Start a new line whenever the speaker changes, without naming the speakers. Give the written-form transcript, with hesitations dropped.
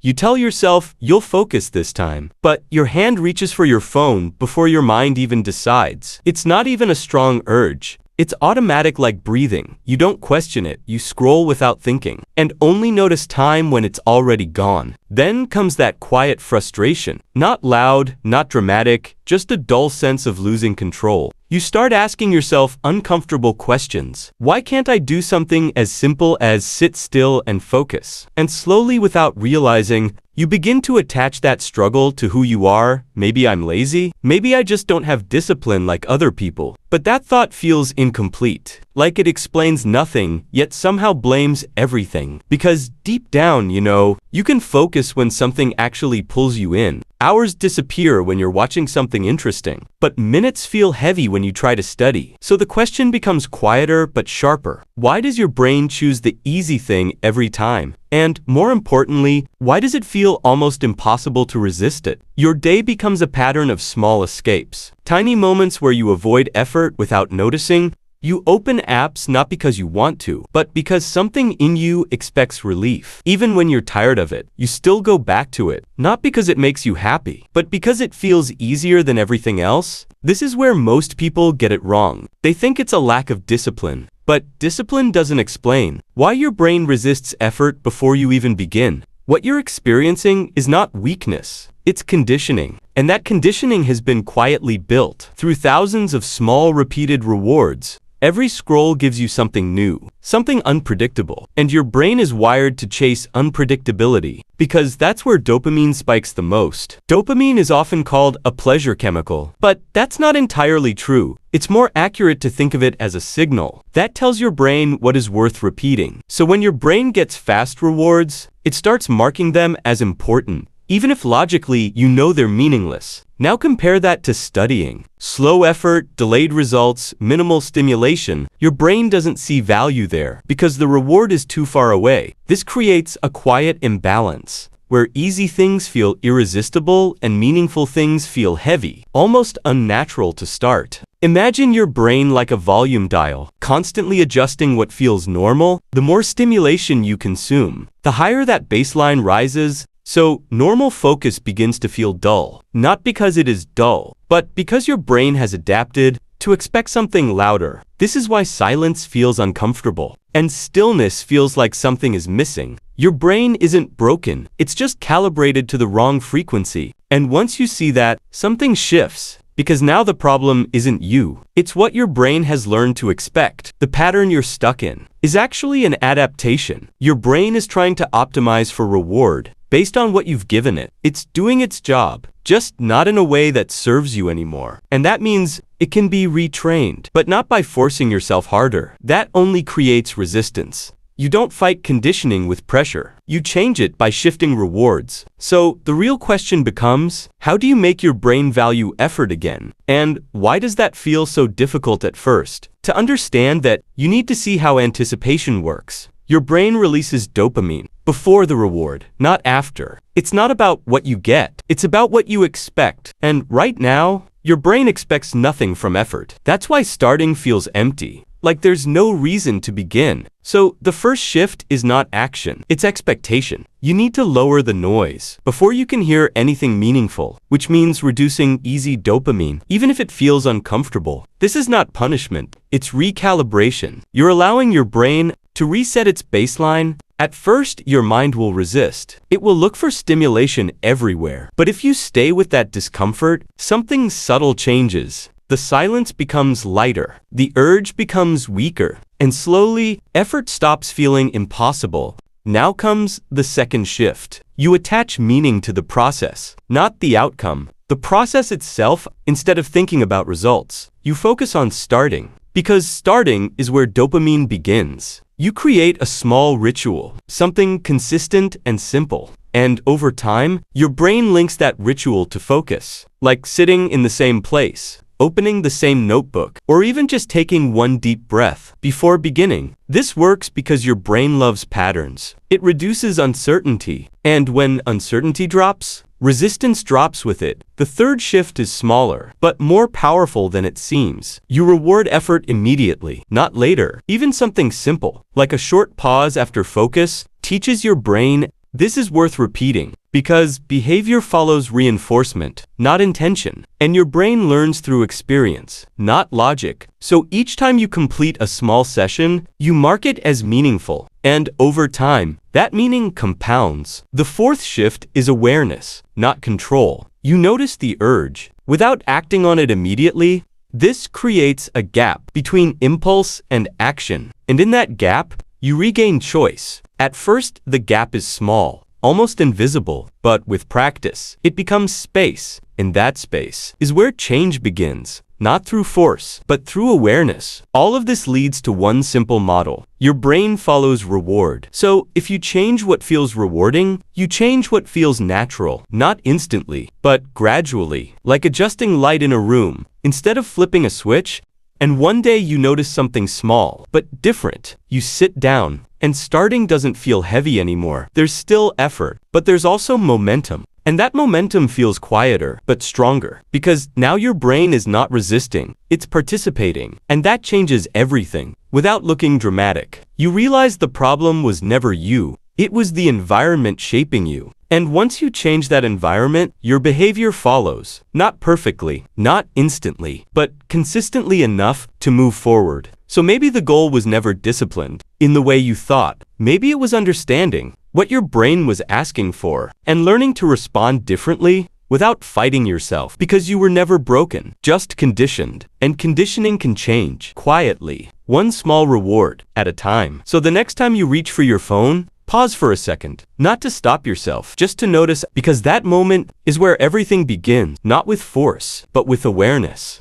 You tell yourself you'll focus this time, but your hand reaches for your phone before your mind even decides. It's not even a strong urge. It's automatic like breathing. You don't question it, you scroll without thinking, and only notice time when it's already gone. Then comes that quiet frustration. Not loud, not dramatic, just a dull sense of losing control. You start asking yourself uncomfortable questions. Why can't I do something as simple as sit still and focus? And slowly, without realizing, you begin to attach that struggle to who you are. Maybe I'm lazy. Maybe I just don't have discipline like other people. But that thought feels incomplete, like it explains nothing, yet somehow blames everything. Because deep down, you can focus when something actually pulls you in. Hours disappear when you're watching something interesting, but minutes feel heavy when you try to study. So the question becomes quieter but sharper. Why does your brain choose the easy thing every time? And more importantly, why does it feel almost impossible to resist it? Your day becomes a pattern of small escapes, tiny moments where you avoid effort without noticing. You open apps not because you want to, but because something in you expects relief. Even when you're tired of it, you still go back to it, not because it makes you happy, but because it feels easier than everything else. This is where most people get it wrong. They think it's a lack of discipline, but discipline doesn't explain why your brain resists effort before you even begin. What you're experiencing is not weakness, it's conditioning. And that conditioning has been quietly built through thousands of small repeated rewards. Every scroll gives you something new, something unpredictable, and your brain is wired to chase unpredictability because that's where dopamine spikes the most. Dopamine is often called a pleasure chemical, but that's not entirely true. It's more accurate to think of it as a signal that tells your brain what is worth repeating. So when your brain gets fast rewards, it starts marking them as important, even if logically you know they're meaningless. Now compare that to studying. Slow effort, delayed results, minimal stimulation. Your brain doesn't see value there because the reward is too far away. This creates a quiet imbalance where easy things feel irresistible and meaningful things feel heavy, almost unnatural to start. Imagine your brain like a volume dial, constantly adjusting what feels normal. The more stimulation you consume, the higher that baseline rises. So, normal focus begins to feel dull, not because it is dull, but because your brain has adapted to expect something louder. This is why silence feels uncomfortable, and stillness feels like something is missing. Your brain isn't broken, it's just calibrated to the wrong frequency. And once you see that, something shifts. Because now the problem isn't you. It's what your brain has learned to expect. The pattern you're stuck in is actually an adaptation. Your brain is trying to optimize for reward based on what you've given it. It's doing its job, just not in a way that serves you anymore. And that means it can be retrained, but not by forcing yourself harder. That only creates resistance. You don't fight conditioning with pressure. You change it by shifting rewards. So the real question becomes, how do you make your brain value effort again? And why does that feel so difficult at first? To understand that, you need to see how anticipation works. Your brain releases dopamine before the reward, not after. It's not about what you get, it's about what you expect. And right now, your brain expects nothing from effort. That's why starting feels empty, like there's no reason to begin. So the first shift is not action, it's expectation. You need to lower the noise before you can hear anything meaningful, which means reducing easy dopamine, even if it feels uncomfortable. This is not punishment, it's recalibration. You're allowing your brain to reset its baseline. At first, your mind will resist. It will look for stimulation everywhere. But if you stay with that discomfort, something subtle changes. The silence becomes lighter, the urge becomes weaker, and slowly, effort stops feeling impossible. Now comes the second shift. You attach meaning to the process, not the outcome. The process itself, instead of thinking about results, you focus on starting. Because starting is where dopamine begins. You create a small ritual, something consistent and simple. And over time, your brain links that ritual to focus, like sitting in the same place, opening the same notebook, or even just taking one deep breath before beginning. This works because your brain loves patterns. It reduces uncertainty, and when uncertainty drops, resistance drops with it. The third shift is smaller, but more powerful than it seems. You reward effort immediately, not later. Even something simple, like a short pause after focus, teaches your brain This is worth repeating, because behavior follows reinforcement, not intention, and your brain learns through experience, not logic. So each time you complete a small session, you mark it as meaningful, and over time, that meaning compounds. The fourth shift is awareness, not control. You notice the urge, without acting on it immediately. This creates a gap between impulse and action, and in that gap, you regain choice. At first, the gap is small, almost invisible, but with practice, it becomes space, and that space is where change begins, not through force, but through awareness. All of this leads to one simple model. Your brain follows reward. So, if you change what feels rewarding, you change what feels natural, not instantly, but gradually, like adjusting light in a room. Instead of flipping a switch, and one day you notice something small, but different. You sit down, and starting doesn't feel heavy anymore. There's still effort, but there's also momentum. And that momentum feels quieter, but stronger. Because now your brain is not resisting, it's participating. And that changes everything. Without looking dramatic, you realize the problem was never you. It was the environment shaping you. And once you change that environment, your behavior follows. Not perfectly, not instantly, but consistently enough to move forward. So maybe the goal was never disciplined in the way you thought. Maybe it was understanding what your brain was asking for and learning to respond differently without fighting yourself, because you were never broken, just conditioned. And conditioning can change quietly, one small reward at a time. So the next time you reach for your phone, pause for a second, not to stop yourself, just to notice, because that moment is where everything begins, not with force, but with awareness.